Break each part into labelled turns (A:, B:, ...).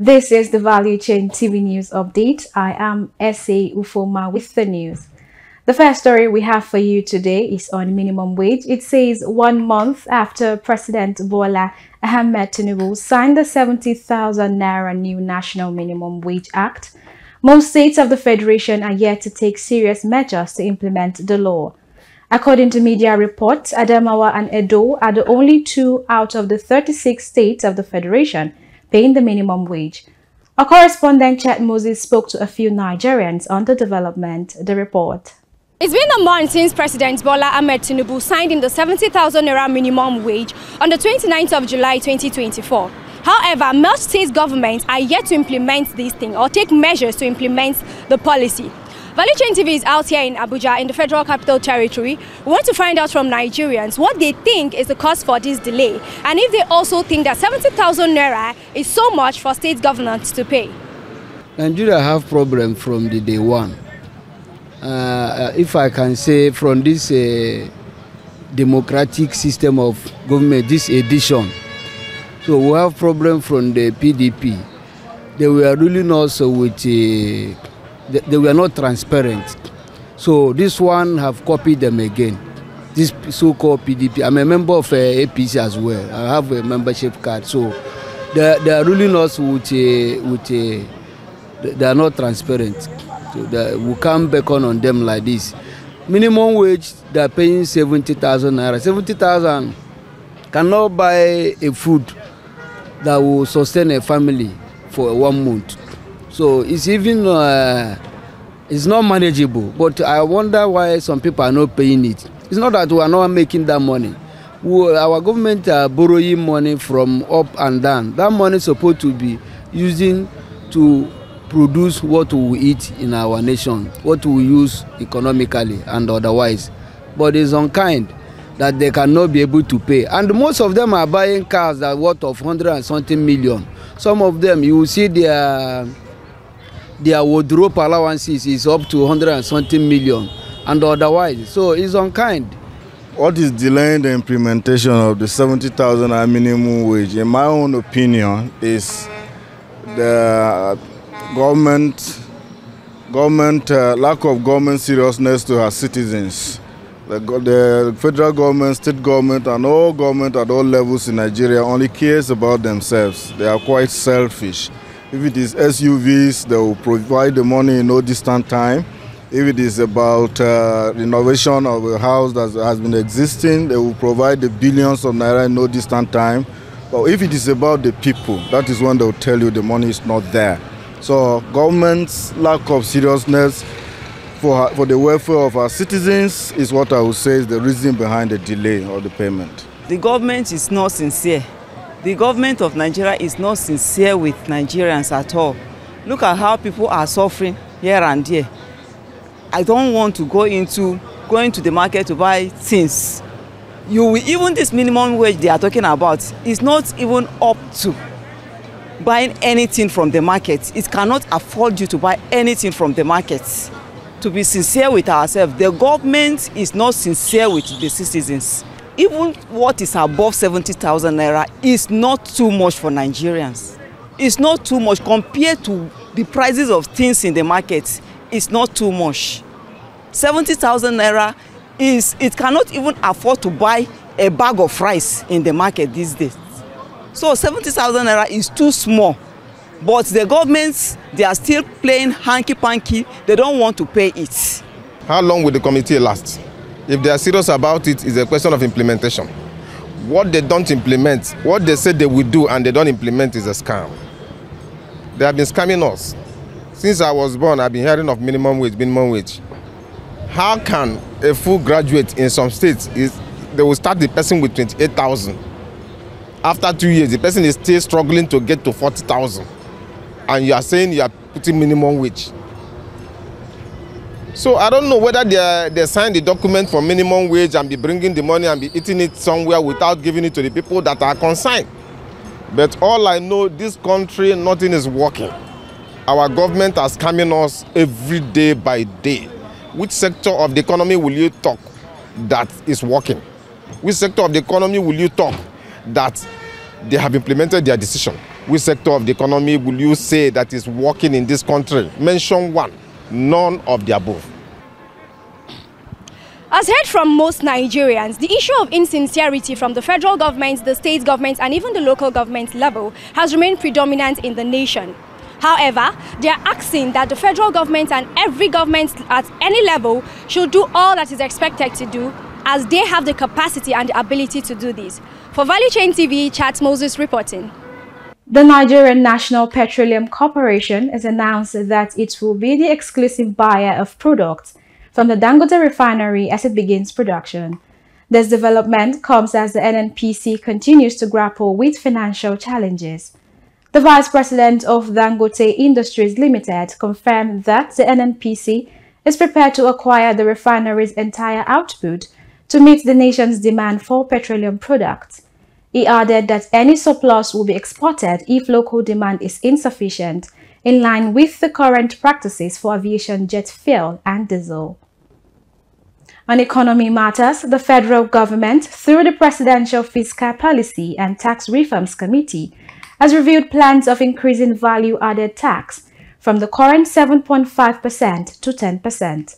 A: This is the Value Chain TV News Update. I am S.A. Ufoma with the news. The first story we have for you today is on minimum wage. It says 1 month after President Bola Ahmed Tinubu signed the 70,000 Naira new National Minimum Wage Act, most states of the Federation are yet to take serious measures to implement the law. According to media reports, Adamawa and Edo are the only 2 out of the 36 states of the Federation paying the minimum wage. Our correspondent Chet Moses spoke to a few Nigerians on the development. The report.
B: It's been a month since President Bola Ahmed Tinubu signed in the 70,000 Naira minimum wage on the 29th of July 2024. However, most state governments are yet to implement this thing or take measures to implement the policy. Value Chain TV is out here in Abuja in the Federal Capital Territory. We want to find out from Nigerians what they think is the cause for this delay and if they also think that 70,000 Naira is so much for state governments to pay.
C: Nigeria have problem from the day one. If I can say from this democratic system of government, this edition. So we have problem from the PDP. They were ruling us with they were not transparent. So this one have copied them again. This so-called PDP. I'm a member of APC as well. I have a membership card. So they are ruling us with they are not transparent. So we can't beckon on them like this. Minimum wage, they are paying 70,000 naira. 70,000 cannot buy a food that will sustain a family for 1 month. So it's even it's not manageable. But I wonder why some people are not paying it. It's not that we are not making that money. Our government are borrowing money from up and down. That money is supposed to be using to produce what we eat in our nation, what we use economically and otherwise. But it's unkind that they cannot be able to pay. And most of them are buying cars that are worth of 100 and something million. Some of them, you will see their wardrobe allowances is up to 100 and something million and otherwise. So it's unkind.
D: What is delaying the implementation of the 70,000 minimum wage, in my own opinion, is the government lack of government seriousness to our citizens. The federal government, state government, and all government at all levels in Nigeria only cares about themselves. They are quite selfish. If it is SUVs, they will provide the money in no distant time. If it is about renovation of a house that has been existing, they will provide the billions of naira in no distant time. But if it is about the people, that is when they will tell you the money is not there. So government's lack of seriousness for the welfare of our citizens is what I would say is the reason behind the delay of the payment.
E: The government is not sincere. The government of Nigeria is not sincere with Nigerians at all. Look at how people are suffering here and there. I don't want to go into going to the market to buy things. Even this minimum wage they are talking about is not even up to buying anything from the market. It cannot afford you to buy anything from the market. To be sincere with ourselves, the government is not sincere with the citizens. Even what is above 70,000 naira is not too much for Nigerians. It's not too much compared to the prices of things in the market. It's not too much. 70,000 naira it cannot even afford to buy a bag of rice in the market these days. So 70,000 naira is too small. But the governments, they are still playing hanky-panky. They don't want to pay it.
F: How long will the committee last? If they are serious about it, it's a question of implementation. What they don't implement, what they say they will do and they don't implement is a scam. They have been scamming us. Since I was born, I've been hearing of minimum wage. How can a full graduate in some states, they will start the person with 28,000. After 2 years, the person is still struggling to get to 40,000. And you are saying you are putting minimum wage. So I don't know whether they signed the document for minimum wage and be bringing the money and be eating it somewhere without giving it to the people that are concerned. But all I know, this country, nothing is working. Our government is scamming us every day by day. Which sector of the economy will you talk that is working? Which sector of the economy will you talk that they have implemented their decision? Which sector of the economy will you say that is working in this country? Mention one. None of the above.
B: As heard from most Nigerians, the issue of insincerity from the federal government, the state government, and even the local government level has remained predominant in the nation. However, they are asking that the federal government and every government at any level should do all that is expected to do, as they have the capacity and the ability to do this. For Value Chain TV, Chat Moses reporting.
A: The Nigerian National Petroleum Corporation has announced that it will be the exclusive buyer of products from the Dangote refinery as it begins production. This development comes as the NNPC continues to grapple with financial challenges. The Vice President of Dangote Industries Limited confirmed that the NNPC is prepared to acquire the refinery's entire output to meet the nation's demand for petroleum products. He added that any surplus will be exported if local demand is insufficient, in line with the current practices for aviation jet fuel and diesel. On economy matters, the federal government, through the Presidential Fiscal Policy and Tax Reforms Committee, has reviewed plans of increasing value-added tax from the current 7.5% to 10%.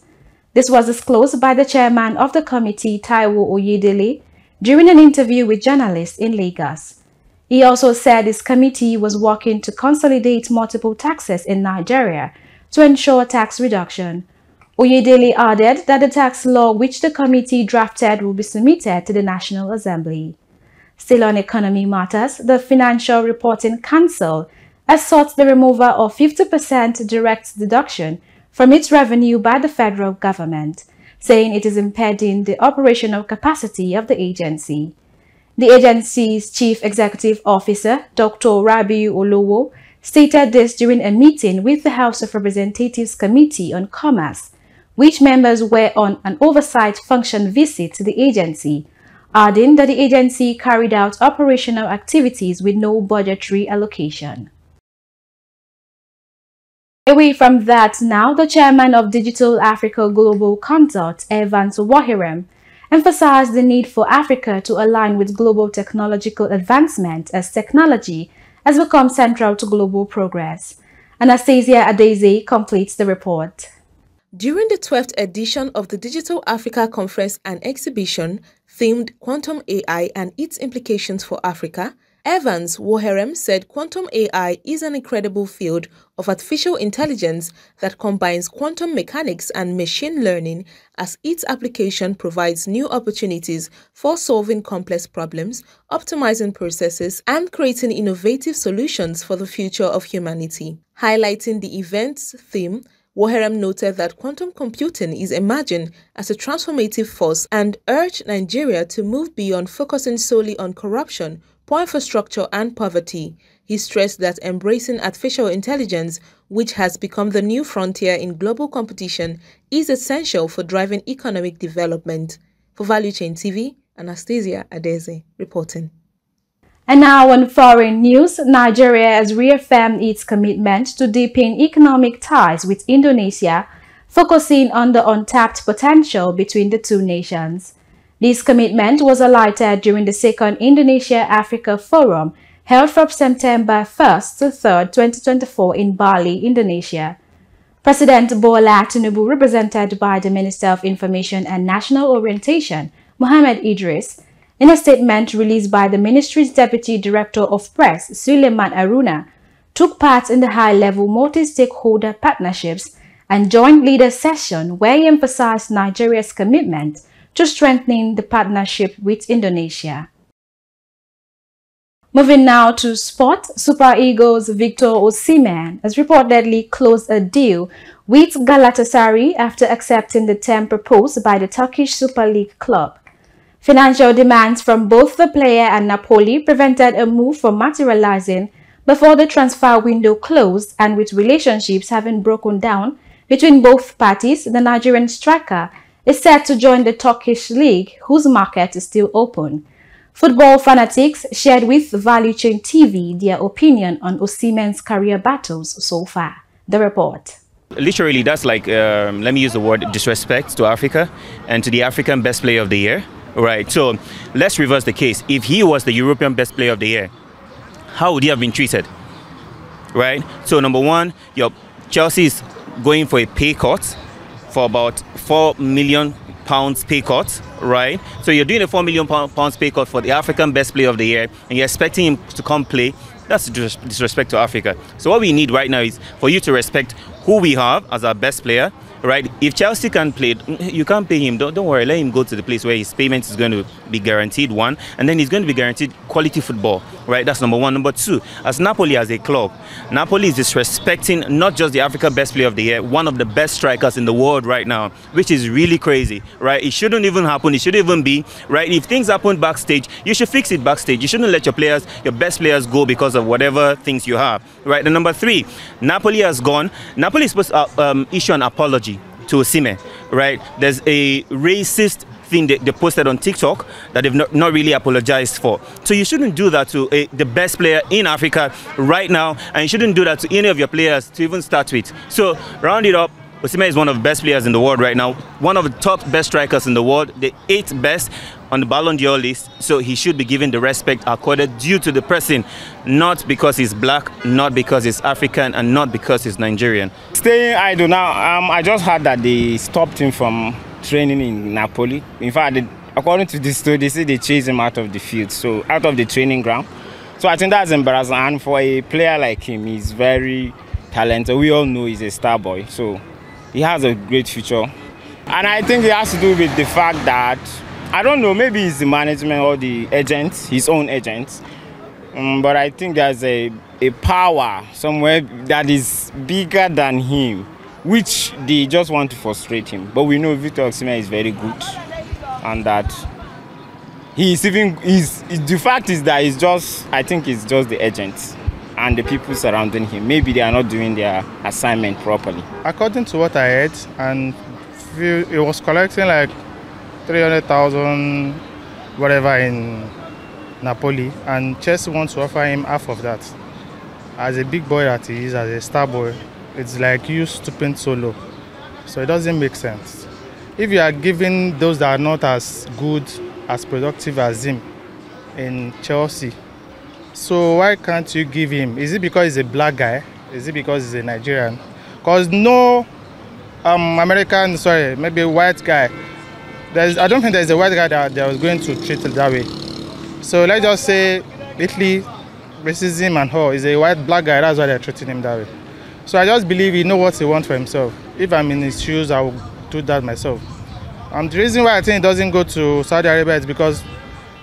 A: This was disclosed by the chairman of the committee, Taiwo Oyedele, during an interview with journalists in Lagos. He also said his committee was working to consolidate multiple taxes in Nigeria to ensure tax reduction. Oyedele added that the tax law which the committee drafted will be submitted to the National Assembly. Still on economy matters, the Financial Reporting Council has sought the removal of 50% direct deduction from its revenue by the federal government, saying it is impeding the operational capacity of the agency. The agency's Chief Executive Officer, Dr. Rabiu Olowo, stated this during a meeting with the House of Representatives Committee on Commerce, which members were on an oversight function visit to the agency, adding that the agency carried out operational activities with no budgetary allocation. Away from that now, the chairman of Digital Africa Global Consult, Evans Wohirem, emphasized the need for Africa to align with global technological advancement as technology has become central to global progress. Anastasia Adeze completes the report.
G: During the 12th edition of the Digital Africa Conference and Exhibition, themed Quantum AI and its Implications for Africa, Evans Wohirem said quantum AI is an incredible field of artificial intelligence that combines quantum mechanics and machine learning, as its application provides new opportunities for solving complex problems, optimizing processes, and creating innovative solutions for the future of humanity. Highlighting the event's theme, Wohirem noted that quantum computing is emerging as a transformative force and urged Nigeria to move beyond focusing solely on corruption, poor infrastructure, and poverty. He stressed that embracing artificial intelligence, which has become the new frontier in global competition, is essential for driving economic development. For Value Chain TV, Anastasia Adeze reporting.
A: And now on foreign news, Nigeria has reaffirmed its commitment to deepen economic ties with Indonesia, focusing on the untapped potential between the two nations. This commitment was highlighted during the second Indonesia-Africa Forum held from September 1st to 3rd, 2024 in Bali, Indonesia. President Bola Tinubu, represented by the Minister of Information and National Orientation, Mohammed Idris, in a statement released by the ministry's Deputy Director of Press, Suleiman Aruna, took part in the high-level multi-stakeholder partnerships and joint leaders session where he emphasized Nigeria's commitment to strengthening the partnership with Indonesia. Moving now to sport, Super Eagles Victor Osimhen has reportedly closed a deal with Galatasaray after accepting the term proposed by the Turkish Super League club. Financial demands from both the player and Napoli prevented a move from materializing before the transfer window closed, and with relationships having broken down between both parties, the Nigerian striker is set to join the Turkish league, whose market is still open. Football fanatics shared with Value Chain TV their opinion on Osimhen's career battles so far. The report.
H: Literally, that's like, let me use the word disrespect to Africa and to the African best player of the year. Right, so let's reverse the case. If he was the European best player of the year, how would he have been treated? Right? So number one, your Chelsea is going for a pay cut for about £4 million pay cut, right? So you're doing a £4 million pay cut for the African best player of the year, and you're expecting him to come play. That's disrespect to Africa. So what we need right now is for you to respect who we have as our best player, right? If Chelsea can play, you can't pay him. Don't worry. Let him go to the place where his payment is going to be guaranteed, one, and then he's going to be guaranteed quality football, right? That's number one. Number two, as Napoli as a club, Napoli is disrespecting not just the African best player of the year, one of the best strikers in the world right now, which is really crazy, right? It shouldn't even happen. It shouldn't even be, right? If things happen backstage, you should fix it backstage. You shouldn't let your players, your best players, go because of whatever things you have, right? And number three, Napoli has gone. Napoli is supposed to issue an apology to Osimhen, right? There's a racist thing they posted on TikTok that they've not really apologized for. So you shouldn't do that to the best player in Africa right now, and you shouldn't do that to any of your players to even start with. So round it up, Osimhen is one of the best players in the world right now, one of the top best strikers in the world, the 8th best on the Ballon d'Or list, so he should be given the respect accorded due to the person, not because he's black, not because he's African, and not because he's Nigerian.
I: Staying idle now, I just heard that they stopped him from training in Napoli. In fact, according to this story, they say they chased him out of the field, so out of the training ground. So I think that's embarrassing, and for a player like him, he's very talented. We all know he's a star boy, so he has a great future. And I think it has to do with the fact that, I don't know, maybe it's the management or the agents, his own agents. But I think there's a power somewhere that is bigger than him, which they just want to frustrate him. But we know Victor Osimhen is very good, and that the fact is that I think it's just the agents and the people surrounding him. Maybe they are not doing their assignment properly.
J: According to what I heard, and it was collecting like 300,000 whatever in Napoli, and Chelsea wants to offer him half of that. As a big boy that he is, as a star boy, it's like you stooping so low. So it doesn't make sense. If you are giving those that are not as good, as productive as him in Chelsea, so why can't you give him? Is it because he's a black guy? Is it because he's a Nigerian? Because no American, sorry, maybe a white guy. I don't think there's a white guy that was going to treat it that way. So let's just say Italy, racism and all, is a white black guy, that's why they're treating him that way. So I just believe he knows what he wants for himself. If I'm in his shoes, I will do that myself. The reason why I think it doesn't go to Saudi Arabia is because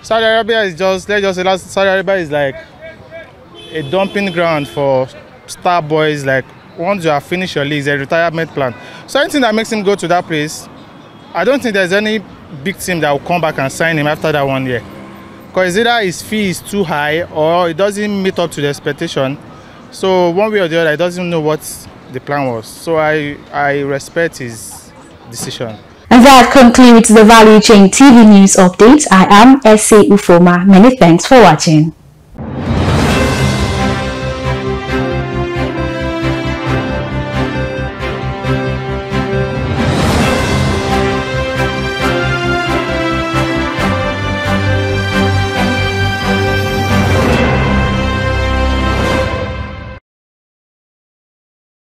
J: Saudi Arabia is just, let's just say Saudi Arabia is like a dumping ground for star boys. Like once you have finished your league, a retirement plan. So anything that makes him go to that place, I don't think there's any big team that will come back and sign him after that 1 year. Because either his fee is too high or it doesn't meet up to the expectation. So one way or the other, he doesn't know what the plan was. So I respect his decision.
A: And that concludes the Value Chain TV News Update. I am S.A. Ufoma. Many thanks for watching.